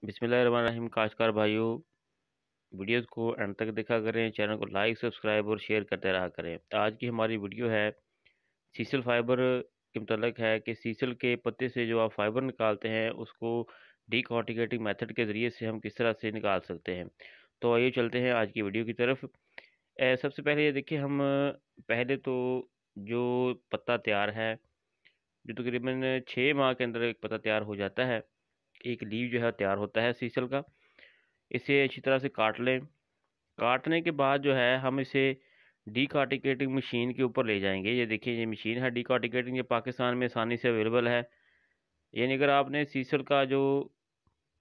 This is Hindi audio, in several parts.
बिस्मिल्लाहिर्रहमानिर्रहीम। काश्तकार भाइयों, वीडियोस को एंड तक देखा करें, चैनल को लाइक सब्सक्राइब और शेयर करते रहा करें। आज की हमारी वीडियो है सीसल फाइबर के मतलब है कि सीसल के पत्ते से जो आप फाइबर निकालते हैं उसको डीकॉर्टिकेटिंग मेथड के ज़रिए से हम किस तरह से निकाल सकते हैं। तो आइए चलते हैं आज की वीडियो की तरफ। सबसे पहले ये देखिए, हम पहले तो जो पत्ता तैयार है, जो तकरीबन 6 माह के अंदर एक पत्ता तैयार हो जाता है, एक लीव जो है तैयार होता है सीसल का। इसे अच्छी तरह से काट लें। काटने के बाद जो है हम इसे डीकार्टिकेटिंग मशीन के ऊपर ले जाएंगे। ये देखिए, ये मशीन है डीकार्टिकेटिंग, ये पाकिस्तान में आसानी से अवेलेबल है। यानी अगर आपने सीसल का जो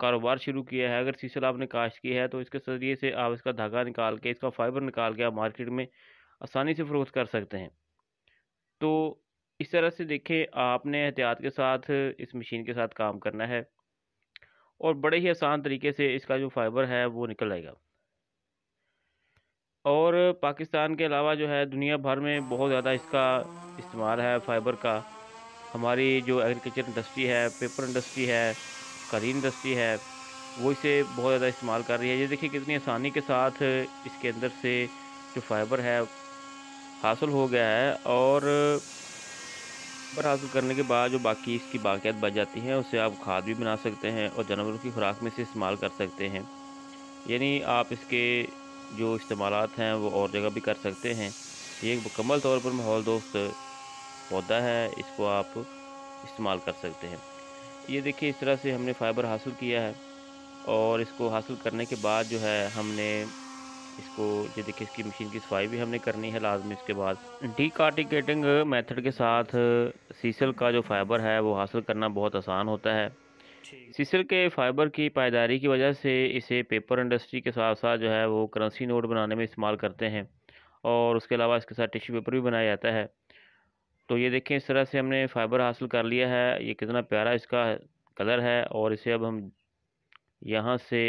कारोबार शुरू किया है, अगर सीसल आपने काश्त की है, तो इसके ज़रिए से आप इसका धागा निकाल के, इसका फाइबर निकाल के आप मार्केट में आसानी से फ़रोख्त कर सकते हैं। तो इस तरह से देखें, आपने एहतियात के साथ इस मशीन के साथ काम करना है और बड़े ही आसान तरीके से इसका जो फाइबर है वो निकल आएगा। और पाकिस्तान के अलावा जो है दुनिया भर में बहुत ज़्यादा इसका इस्तेमाल है फाइबर का। हमारी जो एग्रीकल्चर इंडस्ट्री है, पेपर इंडस्ट्री है, कालीन इंडस्ट्री है, वो इसे बहुत ज़्यादा इस्तेमाल कर रही है। ये देखिए कितनी आसानी के साथ इसके अंदर से जो फाइबर है हासिल हो गया है। और फाइबर हासिल करने के बाद जो बाकी इसकी बाकियात बच जाती हैं, उससे आप खाद भी बना सकते हैं और जानवरों की खुराक में से इस्तेमाल कर सकते हैं। यानी आप इसके जो इस्तेमालात हैं वो और जगह भी कर सकते हैं। ये एक मुकम्मल तौर पर माहौल दोस्त पौधा है, इसको आप इस्तेमाल कर सकते हैं। ये देखिए, इस तरह से हमने फ़ाइबर हासिल किया है और इसको हासिल करने के बाद जो है हमने इसको, ये देखिए, इसकी मशीन की सफाई भी हमने करनी है लाजमी। इसके बाद डीकार्टिकेटिंग मेथड के साथ सीसल का जो फाइबर है वो हासिल करना बहुत आसान होता है। सीसल के फाइबर की पायदारी की वजह से इसे पेपर इंडस्ट्री के साथ साथ जो है वो करेंसी नोट बनाने में इस्तेमाल करते हैं और उसके अलावा इसके साथ टिश्यू पेपर भी बनाया जाता है। तो ये देखें, इस तरह से हमने फाइबर हासिल कर लिया है। ये कितना प्यारा इसका कलर है। और इसे अब हम यहाँ से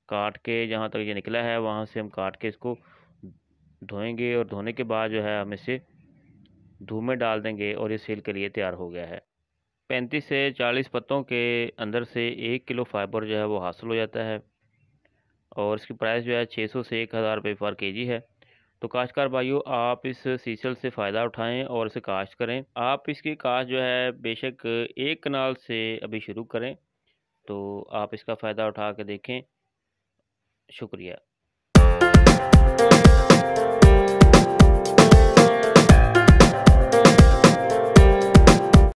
काट के, जहाँ तक ये निकला है वहाँ से हम काट के इसको धोएंगे और धोने के बाद जो है हम इसे धूप में डाल देंगे और ये सेल के लिए तैयार हो गया है। 35 से 40 पत्तों के अंदर से 1 किलो फाइबर जो है वो हासिल हो जाता है और इसकी प्राइस जो है 600 से 1000 रुपये पर केजी है। तो काश्तकार भाइयों, आप इस सीसल से फ़ायदा उठाएं और इसे काश्त करें। आप इसकी काश्त जो है बेशक एक कनाल से अभी शुरू करें, तो आप इसका फ़ायदा उठा के देखें। शुक्रिया।